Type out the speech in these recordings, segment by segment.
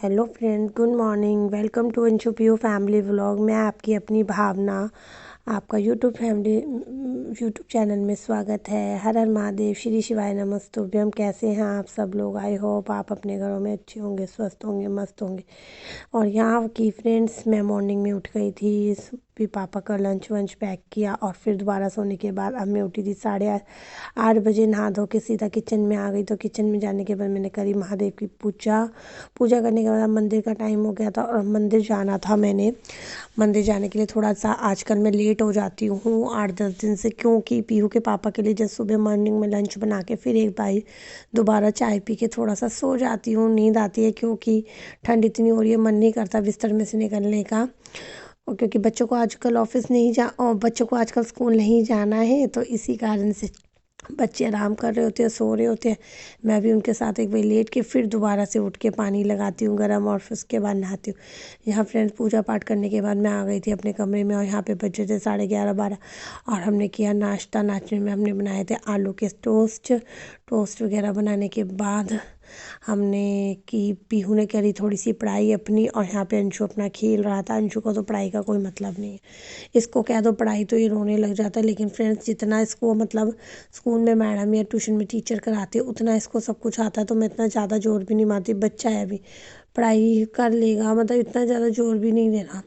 Hello friend, good morning. Welcome to Anshu Piyu family vlog. मैं आपकी अपनी भावना, आपका यूट्यूब चैनल में स्वागत है। हर हर महादेव, श्री शिवाय नमस्तुभ्यम। कैसे हैं आप सब लोग? आई होप आप अपने घरों में अच्छे होंगे, स्वस्थ होंगे, मस्त होंगे। और यहाँ की फ्रेंड्स, मैं मॉर्निंग में उठ गई थी, फिर पापा का लंच वंच पैक किया और फिर दोबारा सोने के बाद अब मैं उठी थी 8:30 बजे। नहा धो के सीधा किचन में आ गई। तो किचन में जाने के बाद मैंने करी महादेव की पूजा करने के बाद मंदिर का टाइम हो गया था और मंदिर जाना था। मैंने मंदिर जाने के लिए थोड़ा सा आजकल मैं लेट हो जाती हूँ 8-10 दिन से, क्योंकि पीहू के पापा के लिए जब सुबह मॉर्निंग में लंच बना के फिर एक बार दोबारा चाय पी के थोड़ा सा सो जाती हूँ। नींद आती है क्योंकि ठंड इतनी हो रही है, मन नहीं करता बिस्तर में से निकलने का। और क्योंकि बच्चों को आजकल बच्चों को आजकल स्कूल नहीं जाना है, तो इसी कारण से बच्चे आराम कर रहे होते हैं, सो रहे होते हैं। मैं भी उनके साथ एक बार लेट के फिर दोबारा से उठ के पानी लगाती हूँ गर्म और फिर उसके बाद नहाती हूँ। यहाँ फ्रेंड्स, पूजा पाठ करने के बाद मैं आ गई थी अपने कमरे में और यहाँ पे बजे थे 11:30-12 और हमने किया नाश्ता। नाश्ते में हमने बनाए थे आलू के टोस्ट वगैरह। बनाने के बाद हमने की पीहू ने करी थोड़ी सी पढ़ाई अपनी और यहाँ पे अंशु अपना खेल रहा था। अंशु को तो पढ़ाई का कोई मतलब नहीं है, इसको कह दो पढ़ाई तो ये रोने लग जाता है। लेकिन फ्रेंड्स, जितना इसको मतलब स्कूल में मैडम या ट्यूशन में टीचर कराते उतना इसको सब कुछ आता है, तो मैं इतना ज़्यादा जोर भी नहीं मारती। बच्चा है अभी, पढ़ाई कर लेगा, मतलब इतना ज़्यादा जोर भी नहीं देना।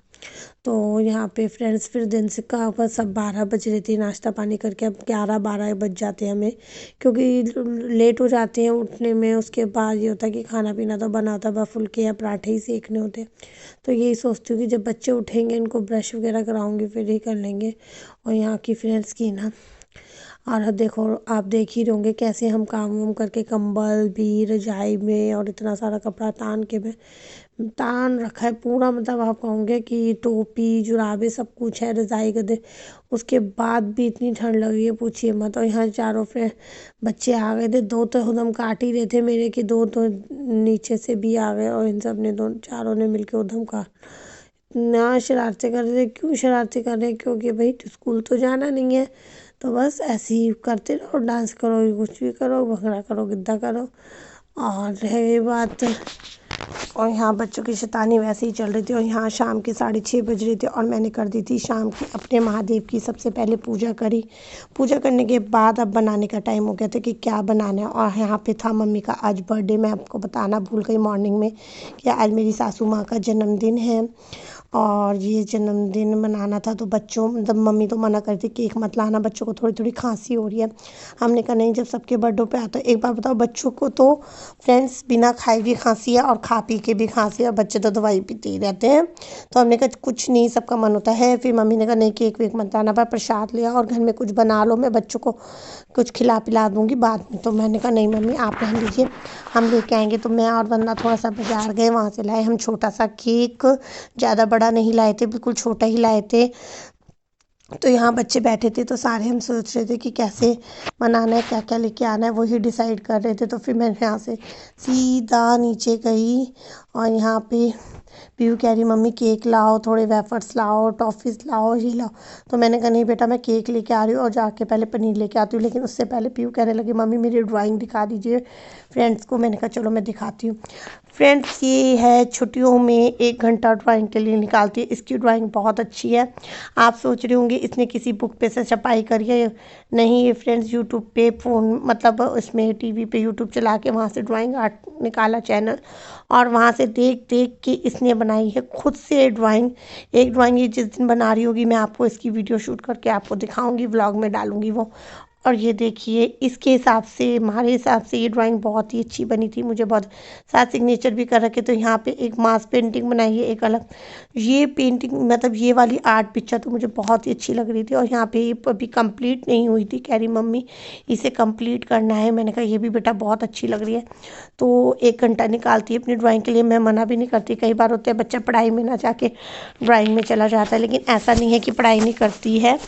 तो यहाँ पे फ्रेंड्स, फिर दिन से का बस सब 12 बज रहे थे नाश्ता पानी करके। अब 11-12 बज जाते हैं हमें, क्योंकि लेट हो जाते हैं उठने में। उसके बाद ये होता है कि खाना पीना तो बना होता है, बस फुल्के या पराठे ही सेकने होते हैं। तो यही सोचती हूँ कि जब बच्चे उठेंगे इनको ब्रश वगैरह कराऊंगी फिर ही कर लेंगे। और यहाँ की फ्रेंड्स की ना, और देखो आप देख ही रहोगे कैसे हम काम वाम करके कंबल भी रजाई में और इतना सारा कपड़ा तान के मैं तान रखा है पूरा। मतलब आप कहोगे कि टोपी जुराबे सब कुछ है रजाई गदे, उसके बाद भी इतनी ठंड लग रही है पूछिए मत। और यहाँ चारों फ्रेंड बच्चे आ गए थे, दो तो उधम काट ही रहे थे मेरे, कि दो तो नीचे से भी आ गए और इन सब ने चारों ने मिलके उधम काट ना शरारतें कर रहे। क्यों शरारतें कर रहे? क्योंकि भाई स्कूल तो जाना नहीं है, तो बस ऐसे ही करते रहो, डांस करो, कुछ भी करो, भंगड़ा करो, गिद्धा करो। और रही बात, और यहाँ बच्चों की शैतानी वैसे ही चल रही थी। और यहाँ शाम के 6:30 बज रहे थे और मैंने कर दी थी शाम की अपने महादेव की सबसे पहले पूजा करी। पूजा करने के बाद अब बनाने का टाइम हो गया था कि क्या बनाना है। और यहाँ पे था मम्मी का आज बर्थडे। मैं आपको बताना भूल गई मॉर्निंग में कि आज मेरी सासू माँ का जन्मदिन है और ये जन्मदिन मनाना था। तो बच्चों मतलब मम्मी तो मना करती केक मत लाना, बच्चों को थोड़ी थोड़ी खांसी हो रही है। हमने कहा नहीं, जब सबके बर्थडे पे आता है। एक बार बताओ, बच्चों को तो फ्रेंड्स बिना खाए भी खांसी है और खा पी के भी खांसी है, और बच्चे तो दवाई पीते ही रहते हैं। तो हमने कहा कुछ नहीं, सबका मन होता है। फिर मम्मी ने कहा नहीं, केक वेक मत लाना, पर प्रसाद लिया और घर में कुछ बना लो, मैं बच्चों को कुछ खिला पिला दूँगी बाद में। तो मैंने कहा नहीं मम्मी, आप रहने दीजिए, हम लेके आएंगे। तो मैं और वंदना थोड़ा सा बाजार गए, वहाँ से लाए हम छोटा सा केक। ज़्यादा बड़ा नहीं लाए थे, बिल्कुल छोटा ही लाए थे। तो यहाँ बच्चे बैठे थे तो सारे हम सोच रहे थे कि कैसे मनाना है, क्या क्या लेके आना है, वही डिसाइड कर रहे थे। तो फिर मैं यहाँ से सीधा नीचे गई और यहाँ पे पीयू कह रही मम्मी केक लाओ, थोड़े वेफर्स लाओ, टॉफ़ीज़ लाओ, ये लाओ। तो मैंने कहा नहीं बेटा, मैं केक लेके आ रही हूँ और जाके पहले पनीर लेके आती हूँ। लेकिन उससे पहले पीयू कहने लगी मम्मी मेरी ड्राइंग दिखा दीजिए फ्रेंड्स को। मैंने कहा चलो मैं दिखाती हूँ। फ्रेंड्स, ये है छुट्टियों में 1 घंटा ड्राइंग के लिए निकालती है। इसकी ड्राइंग बहुत अच्छी है। आप सोच रहे होंगे इसने किसी बुक पे से छपाई करी है, नहीं, ये फ्रेंड्स यूट्यूब पे फ़ोन मतलब इसमें टीवी पे यूट्यूब चला के वहाँ से ड्राइंग आर्ट निकाला चैनल, और वहाँ से देख देख के इसने बनाई है खुद से ड्राइंग। एक ड्राइंग ये जिस दिन बना रही होगी मैं आपको इसकी वीडियो शूट करके आपको दिखाऊंगी, व्लॉग में डालूंगी वो। और ये देखिए, इसके हिसाब से हमारे हिसाब से ये ड्राइंग बहुत ही अच्छी बनी थी। मुझे बहुत साथ सिग्नेचर भी कर रखे। तो यहाँ पे एक मास पेंटिंग बनाई है, एक अलग ये पेंटिंग मतलब ये वाली आर्ट पिक्चर तो मुझे बहुत ही अच्छी लग रही थी। और यहाँ पे ये अभी कंप्लीट नहीं हुई थी, कह रही मम्मी इसे कंप्लीट करना है। मैंने कहा ये भी बेटा बहुत अच्छी लग रही है। तो 1 घंटा निकालती है अपनी ड्राइंग के लिए, मैं मना भी नहीं करती। कई बार होता है बच्चा पढ़ाई में ना जाके ड्राइंग में चला जाता है, लेकिन ऐसा नहीं है कि पढ़ाई नहीं करती है,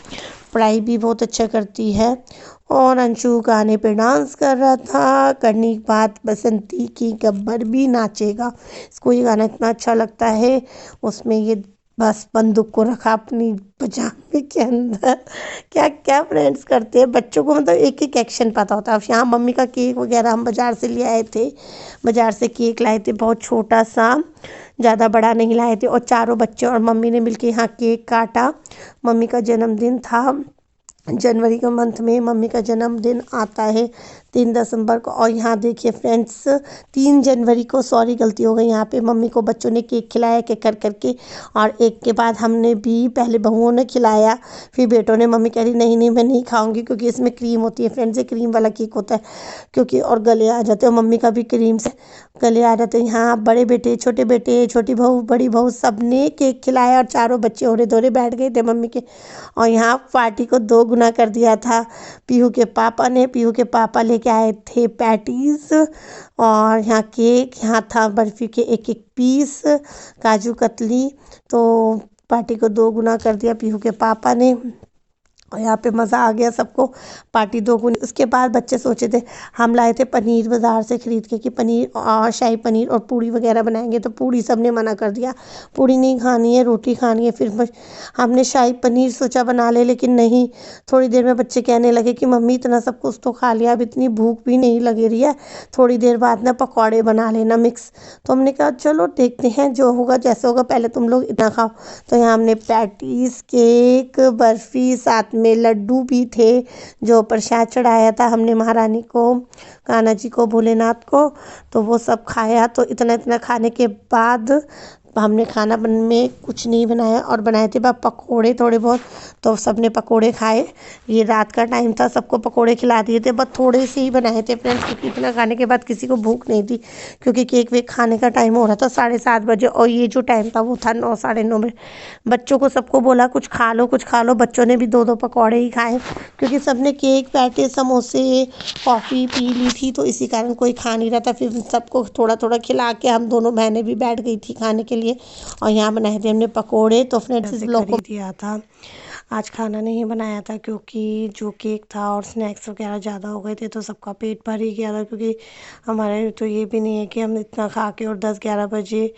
पढ़ाई भी बहुत अच्छा करती है। और अंशु गाने पे डांस कर रहा था। करने की बात बसंती की गब्बर भी नाचेगा, इसको ये गाना इतना अच्छा लगता है। उसमें ये बस बंदूक को रखा अपनी पजामे के अंदर। क्या क्या फ्रेंड्स करते हैं, बच्चों को मतलब एक एक एक्शन पता होता है। अब यहाँ मम्मी का केक वगैरह हम बाज़ार से ले आए थे, बाज़ार से केक लाए थे बहुत छोटा सा, ज़्यादा बड़ा नहीं लाए थे। और चारों बच्चे और मम्मी ने मिलके यहाँ केक काटा। मम्मी का जन्मदिन था, जनवरी के मंथ में मम्मी का जन्मदिन आता है 3 दिसंबर को। और यहाँ देखिए फ्रेंड्स, 3 जनवरी को, सॉरी गलती हो गई, यहाँ पे मम्मी को बच्चों ने केक खिलाया केक कर करके। और एक के बाद हमने भी, पहले बहुओं ने खिलाया, फिर बेटों ने। मम्मी कह रही नहीं नहीं मैं नहीं खाऊंगी क्योंकि इसमें क्रीम होती है फ्रेंड्स, ये क्रीम वाला केक होता है क्योंकि, और गले आ जाते हैं। मम्मी का भी क्रीम से गले आ जाते हैं। यहाँ बड़े बेटे, छोटी बहू, बड़ी बहू, सब ने केक खिलाया और चारों बच्चे ओरे दोरे बैठ गए थे मम्मी के। और यहाँ पार्टी को 2 गुना कर दिया था पीहू के पापा ने। पीहू के पापा लेके आए थे पैटीज़, और यहाँ केक, यहाँ था बर्फ़ी के एक एक पीस, काजू कतली। तो पार्टी को 2 गुना कर दिया पीहू के पापा ने। और यहाँ पे मज़ा आ गया सबको, पार्टी 2 गुनी। उसके बाद बच्चे सोचे थे, हम लाए थे पनीर बाज़ार से ख़रीद के कि पनीर और शाही पनीर और पूड़ी वगैरह बनाएंगे, तो पूड़ी सब ने मना कर दिया, पूड़ी नहीं खानी है, रोटी खानी है। फिर हमने शाही पनीर सोचा बना ले, लेकिन नहीं, थोड़ी देर में बच्चे कहने लगे कि मम्मी इतना सब कुछ तो खा लिया, अब इतनी भूख भी नहीं लग रही है, थोड़ी देर बाद ना पकौड़े बना लेना मिक्स। तो हमने कहा चलो देखते हैं, जो होगा जैसे होगा, पहले तुम लोग इतना खाओ। तो यहाँ हमने पैटीज़, केक, बर्फ़ी, साथ में लड्डू भी थे जो प्रसाद चढ़ाया था हमने महारानी को, कान्हा जी को, भोलेनाथ को। तो वो सब खाया। तो इतना इतना खाने के बाद हमने खाना में कुछ नहीं बनाया, और बनाए थे बस पकोड़े थोड़े बहुत। तो सब ने पकोड़े खाए, ये रात का टाइम था, सबको पकोड़े खिला दिए थे, बस थोड़े से ही बनाए थे फ्रेंड्स, क्योंकि इतना खाने के बाद किसी को भूख नहीं थी, क्योंकि केक वेक खाने का टाइम हो रहा था 7:30 बजे, और ये जो टाइम था वो था 9, 9:30 बजे। बच्चों को सबको बोला कुछ खा लो कुछ खा लो, बच्चों ने भी 2-2 पकौड़े ही खाए, क्योंकि सबने केक, पैटीज, समोसे, कॉफ़ी पी ली थी, तो इसी कारण कोई खा नहीं रहा था। फिर सबको थोड़ा थोड़ा खिला के हम दोनों बहनें भी बैठ गई थी खाने के लिए। और यहाँ बनाए थे हमने पकोड़े। तो फ्रेंड्स इस ब्लॉग को दिया था, आज खाना नहीं बनाया था क्योंकि जो केक था और स्नैक्स वगैरह ज़्यादा हो गए थे, तो सबका पेट भर ही गया था। क्योंकि हमारे तो ये भी नहीं है कि हम इतना खा के और 10-11 बजे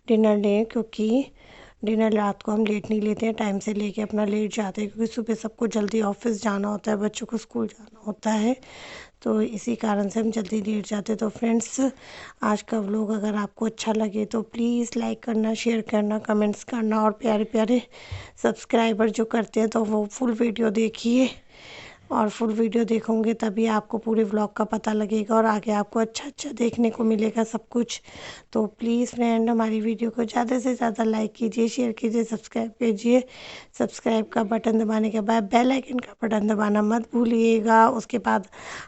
डिनर लें, क्योंकि डिनर रात को हम लेट नहीं लेते हैं, टाइम से लेके अपना लेट जाते हैं, क्योंकि सुबह सबको जल्दी ऑफिस जाना होता है, बच्चों को स्कूल जाना होता है, तो इसी कारण से हम जल्दी लेट जाते हैं। तो फ्रेंड्स, आज का व्लॉग अगर आपको अच्छा लगे तो प्लीज़ लाइक करना, शेयर करना, कमेंट्स करना, और प्यारे प्यारे सब्सक्राइबर जो करते हैं तो वो फुल वीडियो देखिए, और फुल वीडियो देखोगे तभी आपको पूरे व्लॉग का पता लगेगा, और आगे आपको अच्छा अच्छा देखने को मिलेगा सब कुछ। तो प्लीज़ फ्रेंड, हमारी वीडियो को ज़्यादा से ज़्यादा लाइक कीजिए, शेयर कीजिए, सब्सक्राइब कीजिए। सब्सक्राइब का बटन दबाने के बाद बेल आइकन का बटन दबाना मत भूलिएगा, उसके बाद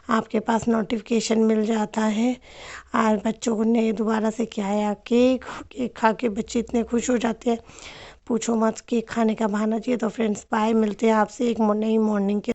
आपके पास नोटिफिकेशन मिल जाता है। और बच्चों ने दोबारा से खिलाया केक, केक खा के बच्चे इतने खुश हो जाते हैं, पूछो मत, केक खाने का बहाना चाहिए। तो फ्रेंड्स बाय, मिलते हैं आपसे एक नई मॉर्निंग के